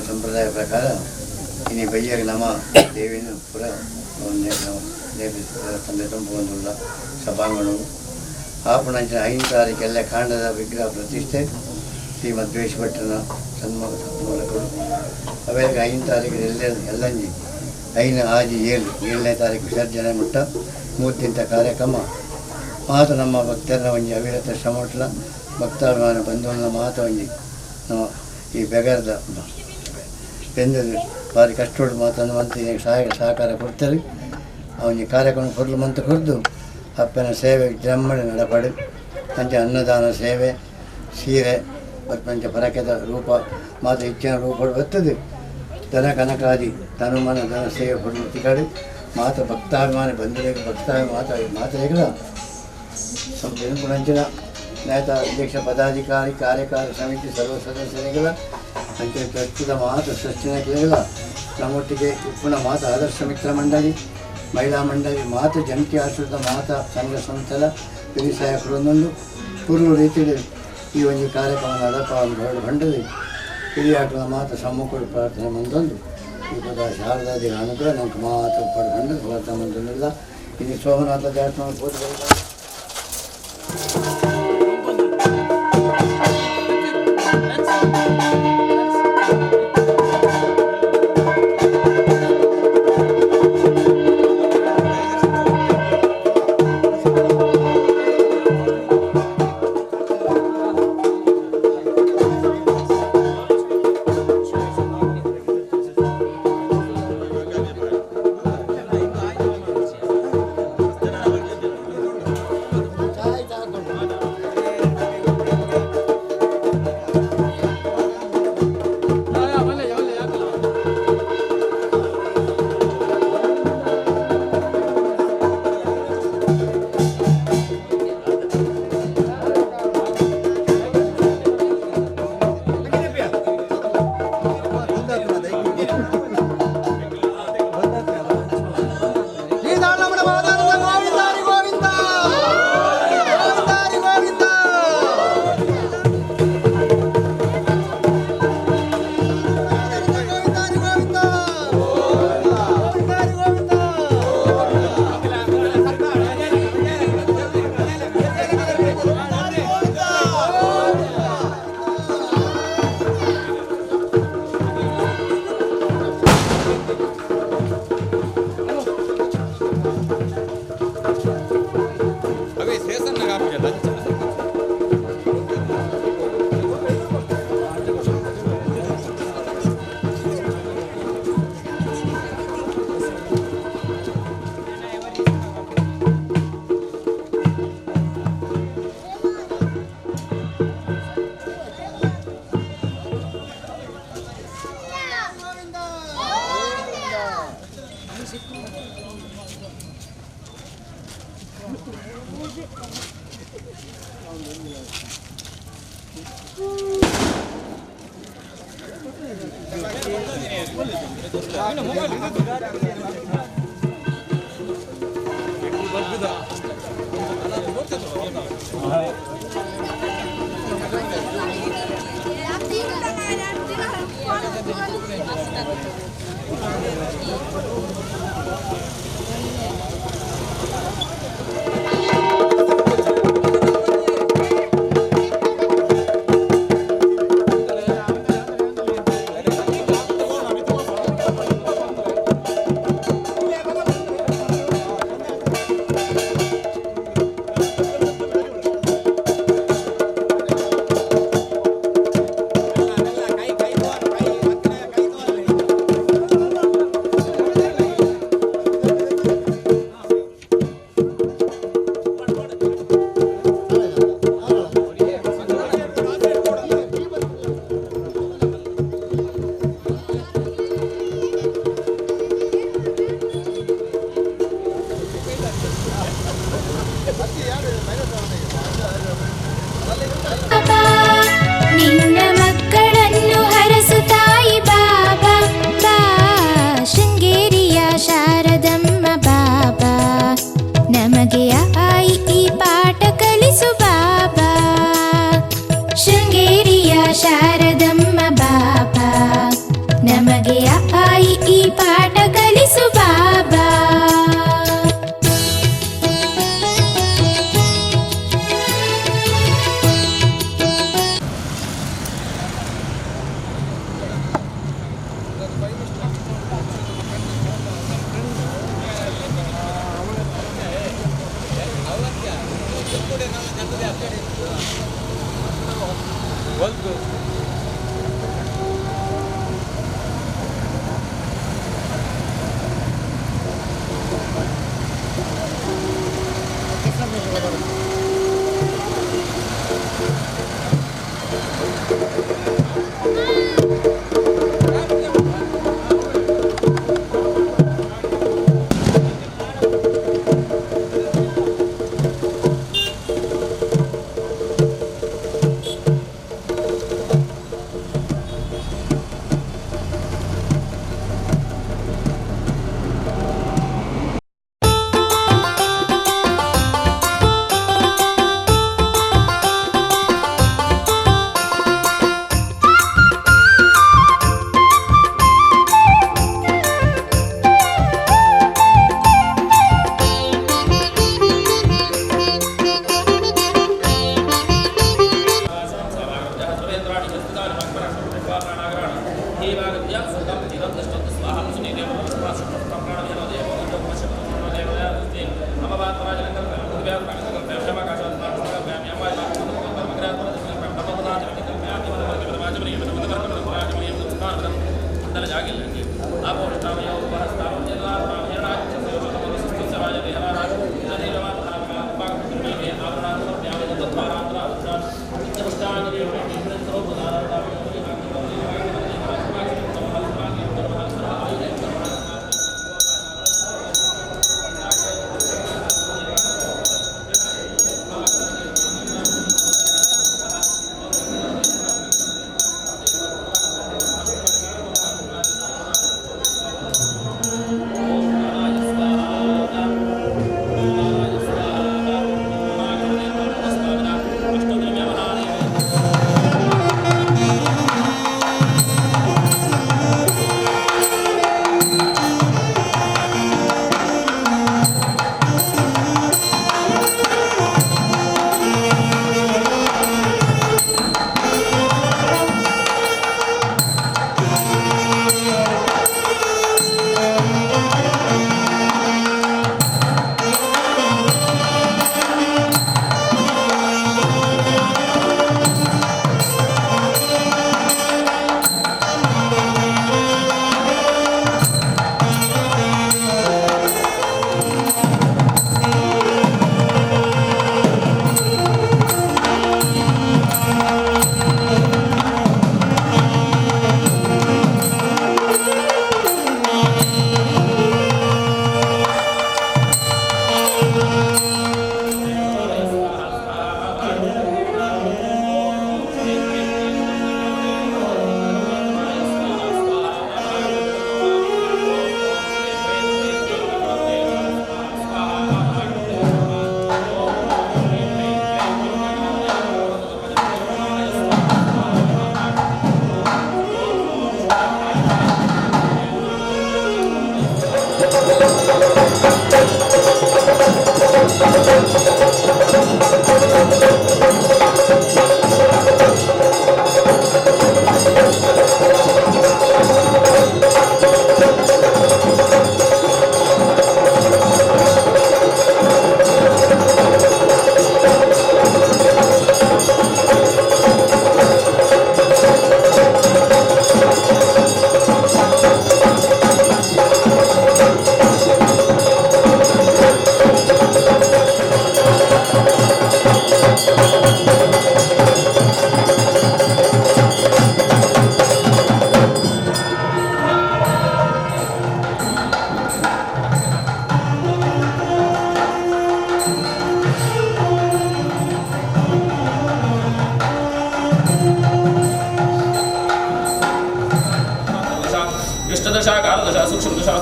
ಸಂಪ್ರದಾಯ ಪ್ರಕಾರ ಇನ್ನು ಬಯ್ಯಾಗ ನಮ್ಮ ದೇವಿನ ಪುರ ತಂದೆ ತುಂಬುವಂದುಳ್ಳ ಸಭಾಂಗಣವು ಆಪಣಂಚಿನ 5 ತಾರೀಕೆಲ್ಲ ಕಾಂಡದ ವಿಗ್ರಹ ಪ್ರತಿಷ್ಠೆ ಶ್ರೀ ಮಧ್ವೇಶ್ ಭಟ್ಟನ ಮೂಲಕರು ಅವೇಗೆ 5 ತಾರೀಕು ಎಲ್ಲಂಜಿ 5 ಆಜಿ 7ನೇ ತಾರೀಕು ವಿಸರ್ಜನೆ ಮುಟ್ಟ ಮೂರ್ತಿಂತ ಕಾರ್ಯಕ್ರಮ ಮಾತು ನಮ್ಮ ಭಕ್ತರನ ಒಂಜಿ ಅವಿರತ ಶ್ರಮಟ್ಲ ಭಕ್ತಾಭಿಮಾನ ಬಂಧುಗಳನ್ನ ಮಾತು ಒಂಜಿ ನಮ್ಮ ಈ ಬೆಗರದ ಬೆಂದು ಭಾರಿ ಕಷ್ಟೋಡು ಮಾತನ್ನು ಮಂತು ಸಹಕಾರ ಕೊಡ್ತಾರೆ ಅವನಿಗೆ ಕಾರ್ಯಕ್ರಮ ಕೊಡಲು ಮಂತು ಕೊಡ್ದು ಅಪ್ಪನ ಸೇವೆ ವಿಜೃಂಭಣೆ ನಡಪಡು ಪಂಚ ಅನ್ನದಾನ ಸೇವೆ ಸೀರೆ ಮತ್ತು ಪಂಚ ಪರಕೆದ ರೂಪ ಮಾತು ಹೆಚ್ಚಿನ ರೂಪ ಬರ್ತದೆ ದನ ಕನಕಾದಿ ತನುಮನ ದನ ಸೇವೆ ಕೊಡಲು ತಿಕಾಡು ಮಾತು ಭಕ್ತಾಭಿಮಾನಿ ಬಂಧುಗಳಿಗೆ ಮಾತುಗಳ ಸಂಪೂರ್ಣಂಚಿನ ನೇತ ಅಧ್ಯಕ್ಷ ಪದಾಧಿಕಾರಿ ಕಾರ್ಯಕಾರಿ ಸಮಿತಿ ಸರ್ವ ಸದಸ್ಯರಿಗಳ ಅಂಚೆ ಪ್ರಸ್ತುತ ಮಾತು ಸೃಷ್ಟಿಗಳ ನಮ್ಮೊಟ್ಟಿಗೆ ಉಪ್ಪುಣ ಮಾತು ಆದರ್ಶ ಮಿತ್ರ ಮಂಡಳಿ ಮಹಿಳಾ ಮಂಡಳಿ ಮಾತು ಜಂಟಿ ಆಶ್ರಿತ ಮಾತಾ ಸಂಘ ಸಂಸ್ಥೆಗಳ ಹಿರಿಸಾಯಕರೊಂದೊಂದು ಪೂರ್ವ ರೀತಿಯಲ್ಲಿ ಈ ಒಂದು ಕಾರ್ಯಕ್ರಮ ನಡಪ ಹೊರಡು ಬಂಡಲಿ ಹಿರಿಯಾಟದ ಮಾತು ಸಮ್ಮುಖ ಪ್ರಾರ್ಥನೆ ಮುಂದೊಂದು ಈ ಪದ ಶಾರದಾದಿ ಅನುಗ್ರಹ ನಮ್ಗೆ ಮಾತು ಪಡ್ಕೊಂಡು ಪ್ರಾರ್ಥನೆ ಮುಂದೊಂದಿಲ್ಲ ಇನ್ನು ಸೋಮನಾಥ ಜಾತ್ರೆ ಪೂಜೆ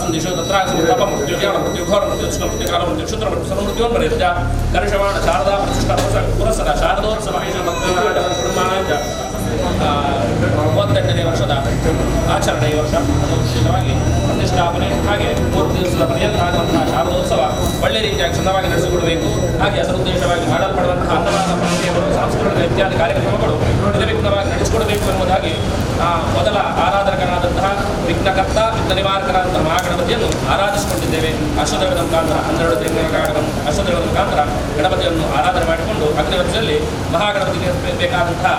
ಸಂದಿಶೋ ತತ್ರ ತಪಂ ಮೃತ್ಯುಜ್ಞಾನ ಮೃತ್ಯುಘೋರ ಮೃತ್ಯುಷ್ಣ ಮೃತ್ಯುಕಾಲ ಮೃತ್ಯುಕ್ಷುದ್ರ ಮೃತ್ಯುಸರ್ವಮೃತ್ಯೋನ್ ಬರೆಯುತ್ಯ ಕರ್ಷವಾಣ ಶಾರದಾ ಪ್ರತಿಷ್ಠಾ ಪುರಸ್ಸರ ಶಾರದೋತ್ಸವ ಬ್ರಹ್ಮಾಂಡ 38ನೇ ವರ್ಷದ ಆಚರಣೆ ಈ ವರ್ಷ ವಿಶೇಷವಾಗಿ ಪ್ರತಿಷ್ಠಾಪನೆ ಹಾಗೆ 3 ದಿವಸದ ಪರ್ಯಂತ ಆಗುವಂತಹ ಶಾರದೋತ್ಸವ ಒಳ್ಳೆ ರೀತಿಯಾಗಿ ಚಂದವಾಗಿ ನಡೆಸಿಕೊಡಬೇಕು. ಹಾಗೆ ಅದರ ಉದ್ದೇಶವಾಗಿ ಮಾಡಲ್ಪಡುವಂತಹ ಅನ್ನದಾನ ಪ್ರಕ್ರಿಯೆಗಳು ಸಾಂಸ್ಕೃತಿಕ ಇತ್ಯಾದಿ ಕಾರ್ಯಕ್ರಮಗಳು ನಿರ್ವಿಘ್ನವಾಗಿ ನಡೆಸಿಕೊಡಬೇಕು ಎಂಬುದಾಗಿ ಮೊದಲ ಆರಾಧಕನಾದಂತಹ ವಿಘ್ನಕರ್ತ ವಿಘ್ನ ನಿವಾರಕರಾದಂತಹ ಮಹಾಗಣಪತಿಯನ್ನು ಆರಾಧಿಸಿಕೊಂಡಿದ್ದೇವೆ. ಅಷ್ಟದಳದ ಮುಖಾಂತರ 12 ತಿಂಗಳ ಅಷ್ಟದಳದ ಮುಖಾಂತರ ಗಣಪತಿಯನ್ನು ಆರಾಧನೆ ಮಾಡಿಕೊಂಡು ಅಗ್ನಿವರ್ಷದಲ್ಲಿ ಮಹಾಗಣಪತಿಗೆ ಬೇಕಾದಂತಹ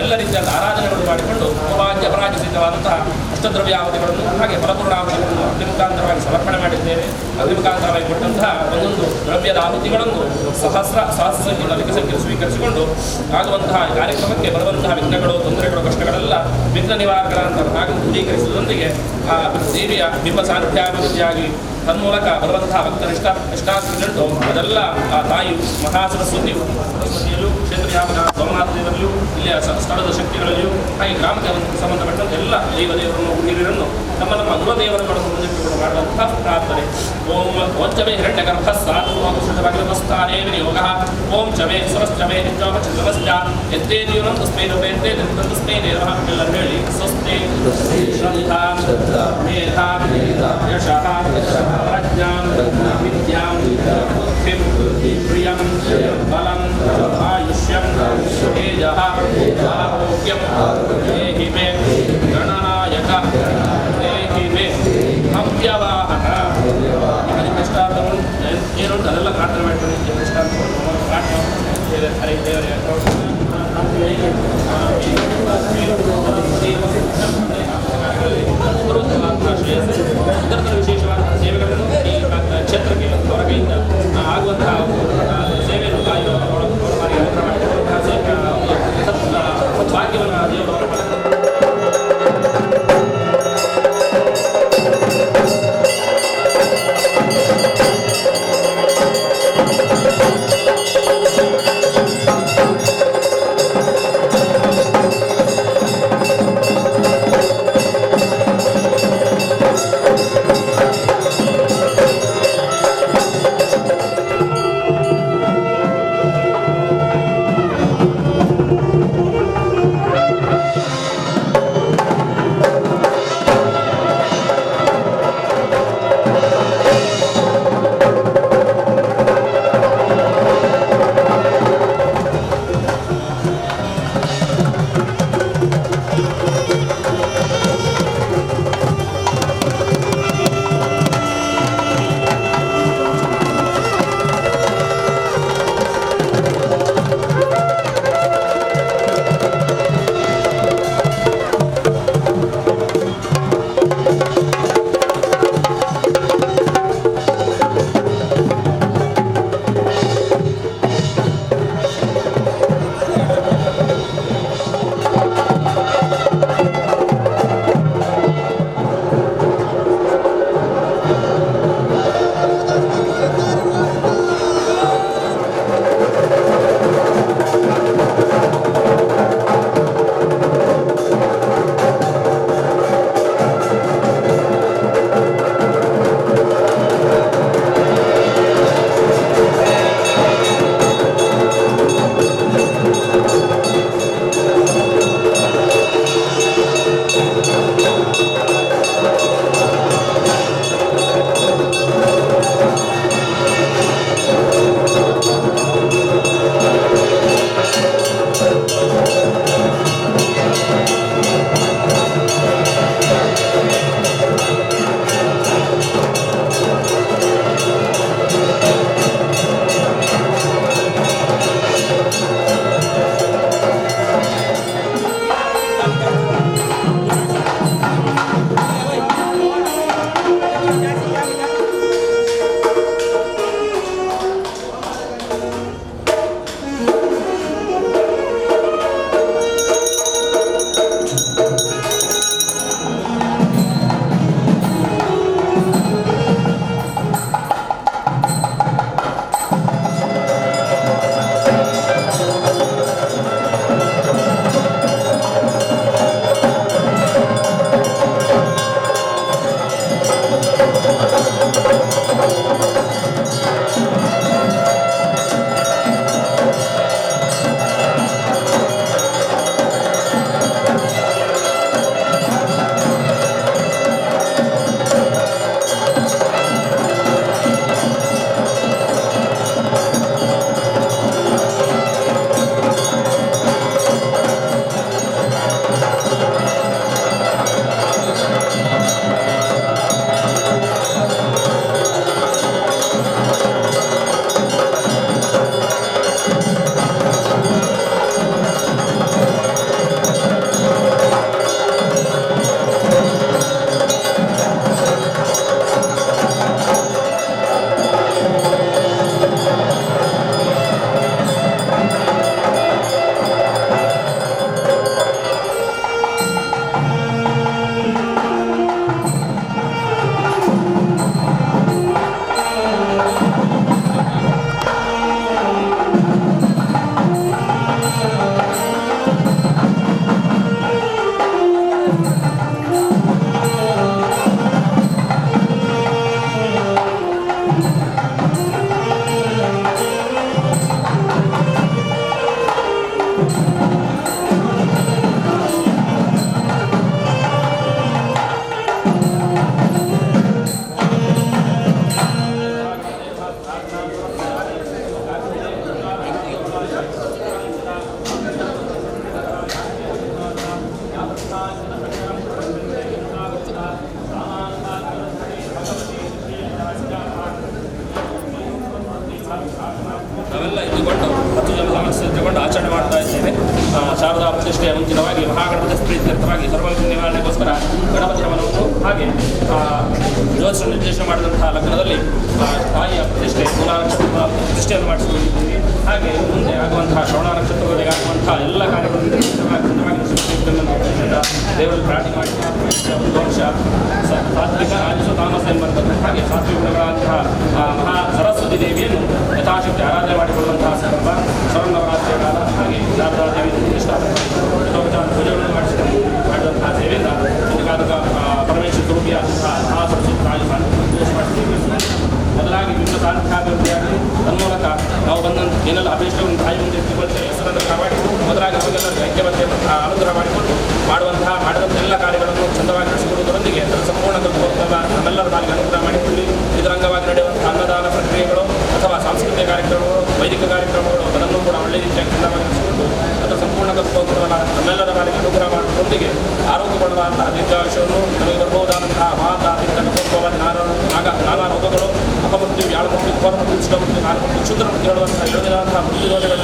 ಎಲ್ಲ ರೀತಿಯಾದ ಆರಾಧನೆಗಳು ಮಾಡಿಕೊಂಡು ಉಪಾದ್ಯ ಅಪರಾಜಿತವಾದಂತಹ ಅಷ್ಟದ್ರವ್ಯಾವಧಿಗಳನ್ನು ಹಾಗೆ ಫಲಪೂರ್ಣಾವಧಿಗಳನ್ನು ಅಗ್ನಿ ಮುಖಾಂತರವಾಗಿ ಸಮರ್ಪಣೆ ಮಾಡಿದ್ದೇವೆ. ಅಗ್ನಿ ಮುಖಾಂತರವಾಗಿ ಕೊಟ್ಟಂತಹ ಒಂದೊಂದು ದ್ರವ್ಯದ ಆಹುತಿಗಳನ್ನು ಸಹಸ್ರ ಸಂಖ್ಯೆಯನ್ನು ಅಧಿಕ ಸಂಖ್ಯೆಯನ್ನು ಸ್ವೀಕರಿಸಿಕೊಂಡು ಆಗುವಂತಹ ಕಾರ್ಯಕ್ರಮಕ್ಕೆ ಬರುವಂತಹ ವಿಘ್ನಗಳು ತೊಂದರೆಗಳು ಕಷ್ಟಗಳೆಲ್ಲ ವಿಘ್ನ ನಿವಾರಕರಾದ ಹಾಗೆ ದೂರೀಕರಿಸುವುದೊಂದಿಗೆ ಆ ದೇವಿಯ ಬಿಂಬ ಸಾನ್ನಿಧ್ಯಾಭಿವೃದ್ಧಿಯಾಗಿ ತನ್ಮೂಲಕ ಬರುವಂತಹ ಭಕ್ತರ ಇಷ್ಟಾರ್ಥಿಗಳುಂಟು ಅದೆಲ್ಲ ಆ ತಾಯಿಯು ಮಹಾಸರಸ್ವತಿಯು ಕ್ಷೇತ್ರಯಾಮನ ಸೋಮನಾಥ ದೇವರಲ್ಲಿಯೂ ಇಲ್ಲಿಯ ಸ್ಥಳದ ಶಕ್ತಿಗಳಲ್ಲಿಯೂ ಹಾಗೆ ಗ್ರಾಮಕ್ಕೆ ಸಂಬಂಧಪಟ್ಟಂತೆ ಎಲ್ಲ ದೇವದೇವರನ್ನು ಹಿರಿಯರನ್ನು ನಮ್ಮ ಗುರುದೇವರುಗಳನ್ನು ಮುಂದಿಟ್ಟುಕೊಂಡು ಮಾಡುವಂತಹ ಪ್ರಾರ್ಥನೆ. ಓಂ ಓಂಚಮೇ ಹಿರಣ್ಯ ಗರ್ಭ ಸಾಧುಸ್ಥಾನೇ ವಿನಿಯೋಗ ಓಂ ಚಮೇ ಸುರಶ್ಚಮೇ ನಿತ್ಯೋಪಚಿತಮಶ್ಚ ಎತ್ತೇನ್ಯೂನಂ ತಸ್ಮೈ ರೂಪೇಂತೆ ತಸ್ಮೈ ನೇರಃ ಎಲ್ಲರೂ ಹೇಳಿ ಸ್ವಸ್ತಿ ಶ್ರದ್ಧಾ ಮೇಧಾ ಯಶಃ ಪ್ರಜ್ಞಾಂ ವಿದ್ಯಾಂ ಬುದ್ಧಿಂ ಪ್ರಿಯಂ ಬಲಂ ಆಯುಷ್ಯಂ ತೇಜಃ ಆರೋಗ್ಯಂ ದೇಹಿ ಮೇ ಗಣನಾಯಕ ದೇಹಿ ಮೇ ಹವ್ಯವಾಹನ. ಇಷ್ಟಾರ್ಥಗಳು ಏನು ಅದೆಲ್ಲ ಪ್ರಾರ್ಥನೆ ಮಾಡ್ಕೊಂಡು ಇಷ್ಟಾರ್ಥಗಳು ಪ್ರಾರ್ಥನೆ ಹರಿ ದೇವರೇ ವಿಶೇಷವಾದ ಸೇವೆಗಳನ್ನು ಈ ಕ್ಷೇತ್ರಕ್ಕೆ ಅವರ ಕೈಯಿಂದ ಆಗುವಂತಹ ಸೇವೆಯನ್ನು ಕಾಯುವ ಭಾಗ್ಯವನ್ನು ದೇವರು ನಾವೆಲ್ಲ ಇದ್ದುಕೊಂಡು 10 ಜನ ಸಮಸ್ಯೆಗೊಂಡು ಆಚರಣೆ ಮಾಡ್ತಾ ಇದ್ದೇವೆ. ಶಾರದಾ ಪ್ರತಿಷ್ಠೆಯ ಮುಂಚಿತವಾಗಿ ಮಹಾಗಣಪತಿ ಪ್ರೀತ್ಯರ್ಥವಾಗಿ ಸರ್ವವಿಘ್ನ ನಿವಾರಣೆಗೋಸ್ಕರ ಗಣಪತಿ ಹವನವನ್ನು ಹಾಗೆ ಜ್ಯೋತಿಷ ನಿರ್ದೇಶನ ಮಾಡಿದಂತಹ ಲಗ್ನದಲ್ಲಿ ತಾಯಿಯ ಪ್ರತಿಷ್ಠೆ ಮೂಲ ನಕ್ಷತ್ರ ಪ್ರತಿಷ್ಠೆಯನ್ನು ಮಾಡಿಸಿಕೊಂಡಿದ್ದೀವಿ. ಹಾಗೆ ಮುಂದೆ ಆಗುವಂತಹ ಶ್ರವಣ ನಕ್ಷತ್ರಗಳಿಗೆ ಆಗುವಂತಹ ಎಲ್ಲ ಕಾರ್ಯಗಳನ್ನು ದೇವರಲ್ಲಿ ಪ್ರಾರ್ಥನೆ ಮಾಡಿ ಒಂದು ವರ್ಷ ಸಾತ್ವಿಕ ರಾಜಸ ತಾಮಸ ಎಂಬಂಥದ್ದು ಹಾಗೆ ಸಾತ್ವಿಕ ಗುಣಗಳಂತಹ ಮಹಾ ಸರಸ್ವತಿ ದೇವಿಯನ್ನು ಯಥಾಶಕ್ತಿ ಆರಾಧನೆ ಮಾಡಿಕೊಳ್ಳುವಂತಹ ಸಂದರ್ಭ ಶರನ್ನವರಾತ್ರಿಯ ಕಾಲ ಹಾಗೆ ಶಾರದಾ ದೇವಿ ಪೂಜೆಗಳನ್ನು ಮಾಡಿದಂತಹ ಸೇವೆಯಿಂದ ಇದಕ್ಕಾದ ಪರಮೇಶ್ವರ ಸ್ವರೂಪಿಯಾದಂತಹ ಮಹಾ ಸರಸ್ವತಿ ರಾಜ ಮೊದಲಾಗಿ ವಿವಿಧ ಸಾಂಖ್ಯಾಭಿವೃದ್ಧಿಯಾಗಿ ತನ್ಮೂಲಕ ನಾವು ಬಂದಂಥ ಏನೆಲ್ಲ ಅಭೀಷ್ಟವನ್ನು ತಾಯಿ ಮುಂದೆ ಎತ್ತಿಕೊಳ್ತೇವೆ ಹೆಸರನ್ನು ಕಾಪಾಡಿ ಮೊದಲಾಗಿ ನಮಗೆಲ್ಲರಿಗೂ ಐಕ್ಯಮತ್ಯ ಅನುಗ್ರಹ ಮಾಡಿದಂಥ ಎಲ್ಲ ಕಾರ್ಯಗಳನ್ನು ಚಂದವಾಗಿ ನಡೆಸಿಕೊಡುವುದರೊಂದಿಗೆ ಅದರ ಸಂಪೂರ್ಣ ನಮ್ಮೆಲ್ಲರ ಪಾಲಿಗೆ ಅನುಗ್ರಹ ಮಾಡಿಕೊಳ್ಳಿ. ಇದರ ಅಂಗವಾಗಿ ನಡೆಯುವಂಥ ಅನ್ನದಾನ ಪ್ರಕ್ರಿಯೆಗಳು ಅಥವಾ ಸಾಂಸ್ಕೃತಿಕ ಕಾರ್ಯಕ್ರಮಗಳು ವೈದಿಕ ಕಾರ್ಯಕ್ರಮಗಳು ಅದನ್ನು ಕೂಡ ಒಳ್ಳೆಯ ರೀತಿಯಾಗಿ ಚಂದವಾಗಿ ನಡೆಸಿಕೊಂಡು ಅದರ ಸಂಪೂರ್ಣ ಕಲ್ಪವನ್ನು ನಮ್ಮೆಲ್ಲರ ಪಾಲಿಗೆ ಅನುಗ್ರಹ ಮಾಡುವುದರೊಂದಿಗೆ ಆರೋಗ್ಯಗೊಳ್ಳುವಂತಹ ದೀರ್ಘಾಯುಷ್ಯವನ್ನು ನಮಗೆ ಬರಬಹುದಾದಂತಹ ಮಹಾತಾಂತ್ರಿಕ ನಾನಾ ರೋಗಗಳು ಅಪಮೃತ್ಯು ವ್ಯಾಳಮೃತ್ಯು ಘೋರಮೃತ್ಯು ಇಷ್ಟಮೃತ್ಯು ನಾಲ್ಕು ಕ್ಷುದ್ರಮೃತ್ಯು ಹೇಳುವಂತಹ ಹೇಳುವುದಾದಂತಹ ಮೃತ್ಯುದೋಷಗಳ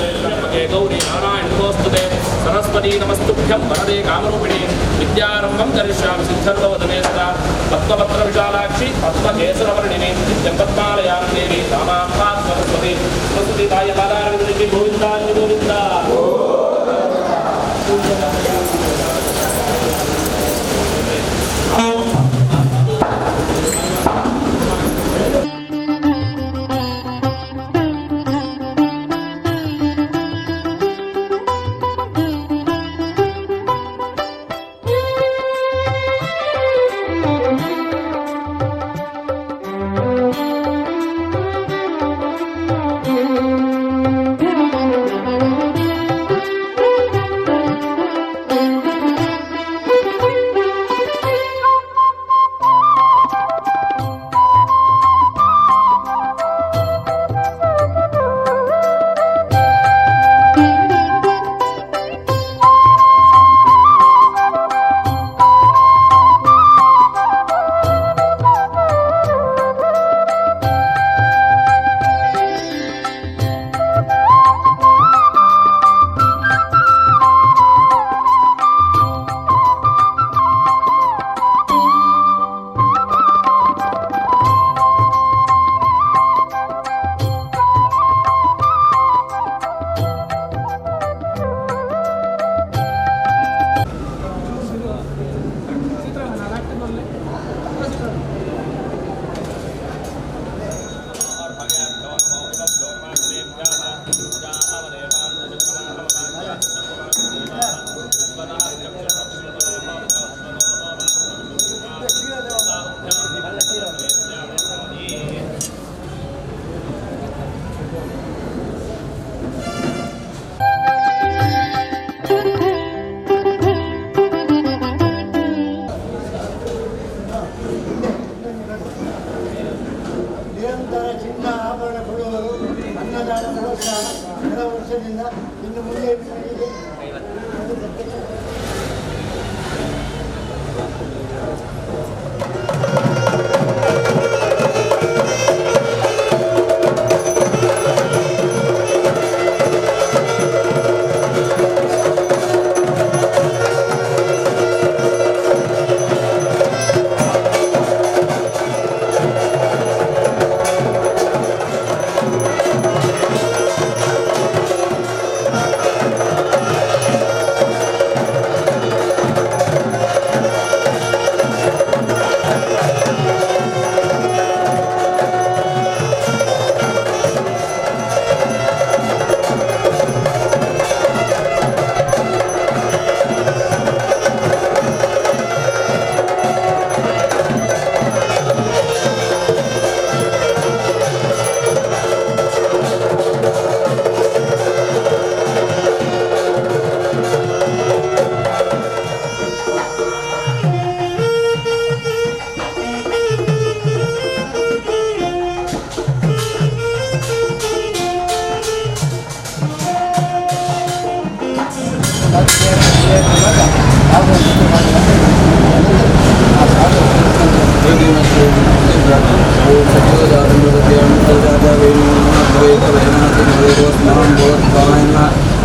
ಬಗ್ಗೆ ಗೌರಿ ನಾರಾಯಣ ನಮೋಸ್ತುತೆ ಸರಸ್ವತಿ ನಮಸ್ತುಭ್ಯಂ ವರದೆ ಕಾಮರೂಪಿಣಿ ವಿದ್ಯಾರಂಭಂ ಕರಿಷ್ಯಾಮಿ ಸಿದ್ಧರ್ವವದನೆ ಸದಾ ಪದ್ಮಪತ್ರ ವಿಶಾಲಾಕ್ಷಿ ಪದ್ಮಕೇಸರವರ್ಣಿನಿ ನಿತ್ಯಂಪದ್ಮಾಲಯಾಂ ದೇವಿ ರಾಮಾಂಬಾ ಸರಸ್ವತಿ ಸರಸ್ವತಿ ತಾಯಿಯ ಪಾದಾರವಿಂದಕ್ಕೆ ಗೋವಿಂದ ಗೋವಿಂದ. ನಿರಂತರ ಚಿನ್ನ ಆಭರಣ ಕೊಡುವವರು ಅನ್ನದಾನ ಪ್ರೋತ್ಸಾಹ ಕೆಲ ವರ್ಷದಿಂದ ಇನ್ನು ಮುಂದೆ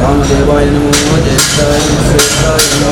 రామదేవాయ నమో జ్యేష్ఠాయ శ్రేష్ఠాయ నమో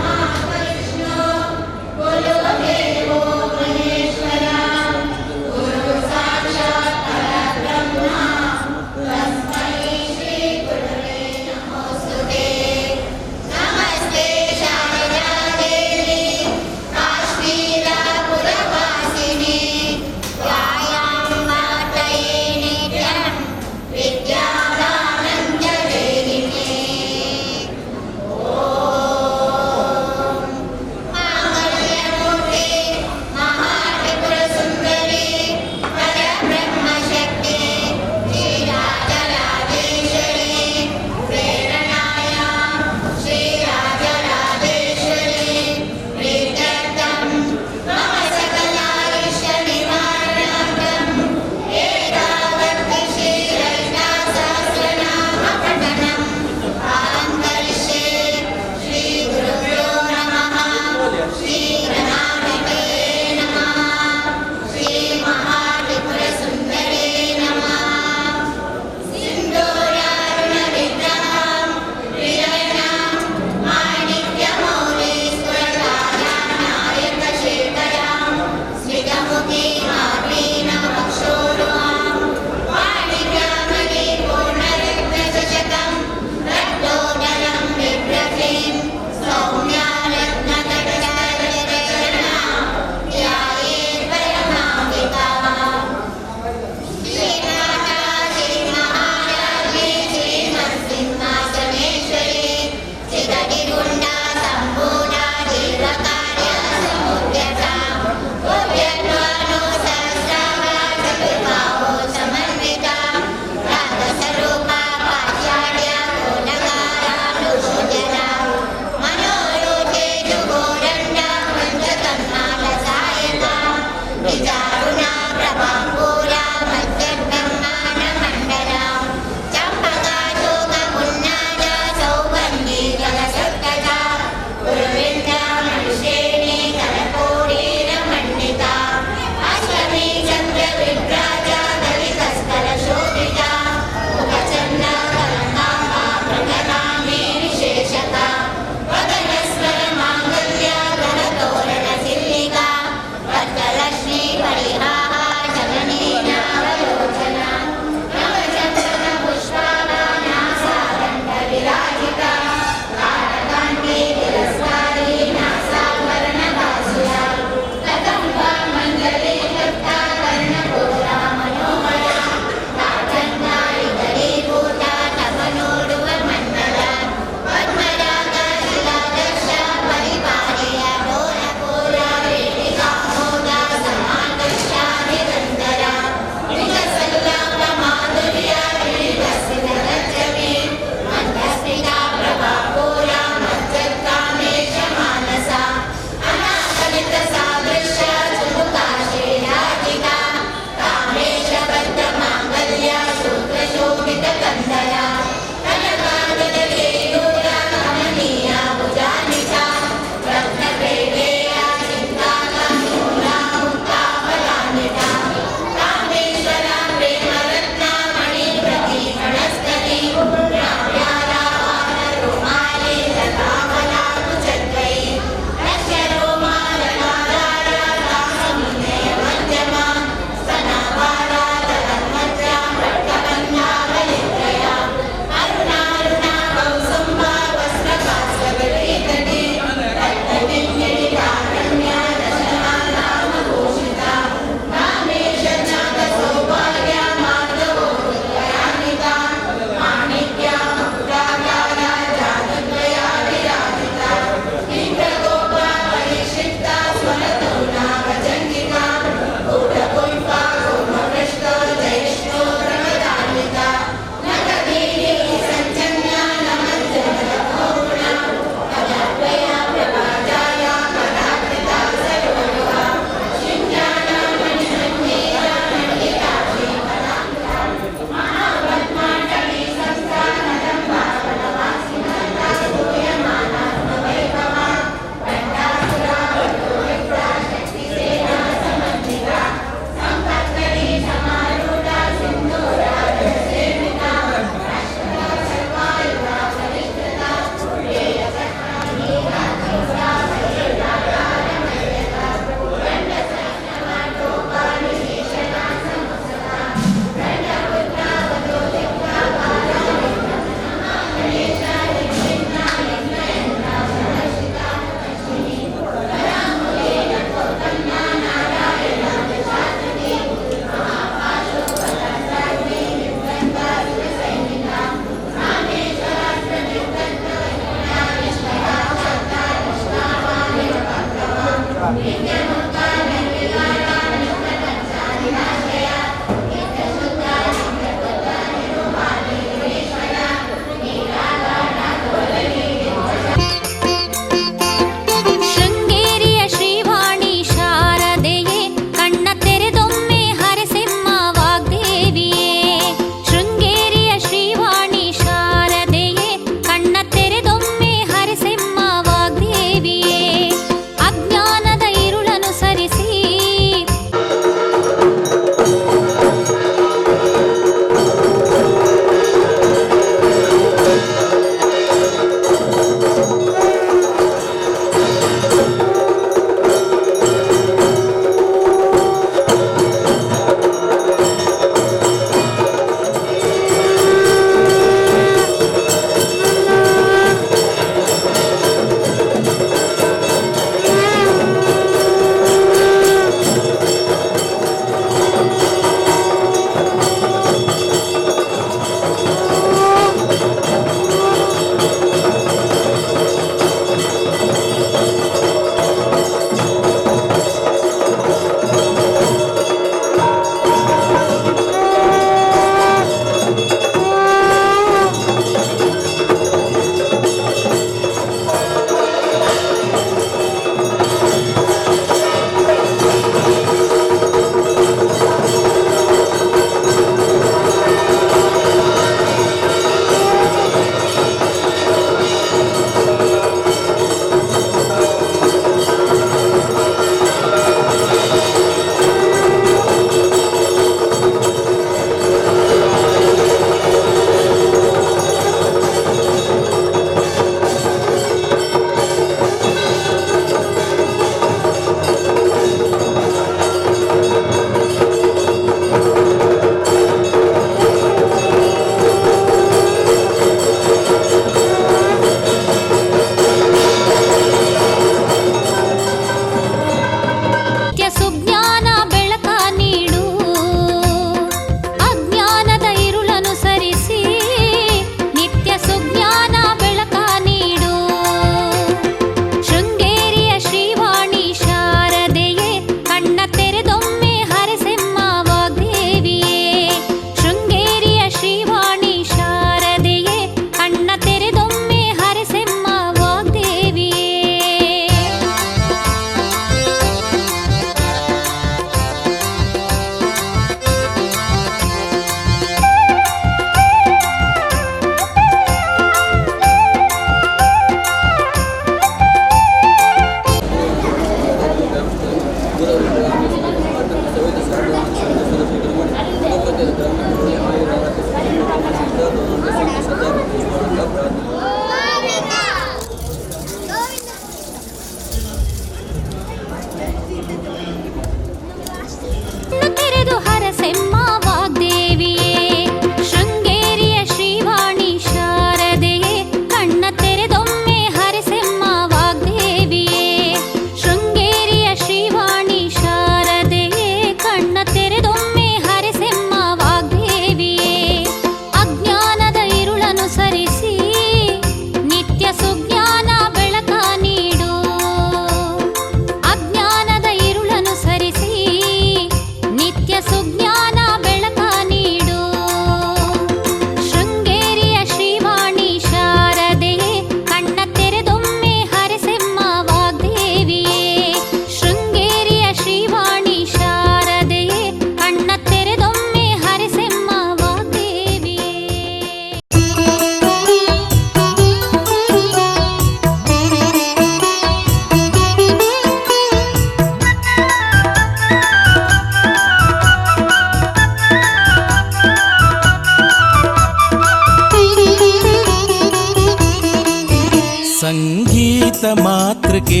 ಸಂಗೀತ ಮಾತೃಕೆ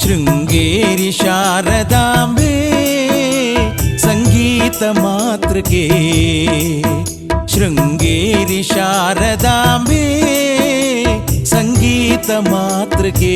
ಶೃಂಗೇರಿ ಶಾರದಾಂಬೆ ಸಂಗೀತ ಮಾತೃಕೆ ಶೃಂಗೇರಿ ಶಾರದಾಂಬೆ ಸಂಗೀತ ಮಾತೃಕೆ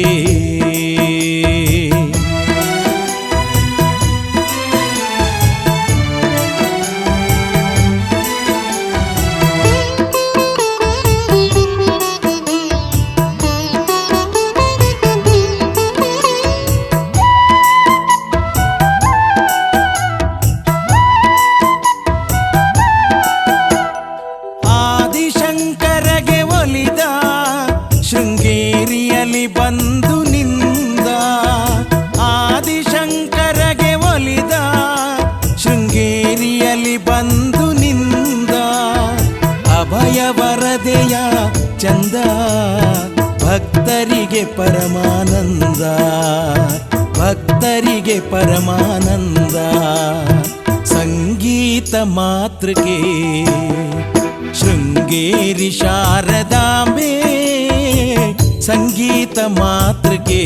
ಆದಿಶಂಕರಗೆ ಒಲಿದ ಶೃಂಗೇರಿಯಲ್ಲಿ ಬಂದು ನಿಂದ ಆದಿಶಂಕರಗೆ ಒಲಿದ ಶೃಂಗೇರಿಯಲ್ಲಿ ಬಂದು ನಿಂದ ಅಭಯ ವರದೆಯ ಚಂದ ಭಕ್ತರಿಗೆ ಪರಮಾನಂದ ಭಕ್ತರಿಗೆ ಪರಮಾನಂದ ಸಂಗೀತ ಮಾತೃಕೆ ಶೃಂಗೇರಿ ಶಾರದಾಂಬೆ ಸಂಗೀತ ಮಾತೃಕೆ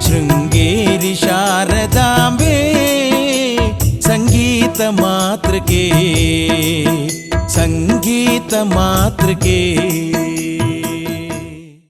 ಶೃಂಗೇರಿ ಶಾರದಾಂಬೆ ಸಂಗೀತ ಮಾತೃಕೆ ಸಂಗೀತ ಮಾತೃಕೆ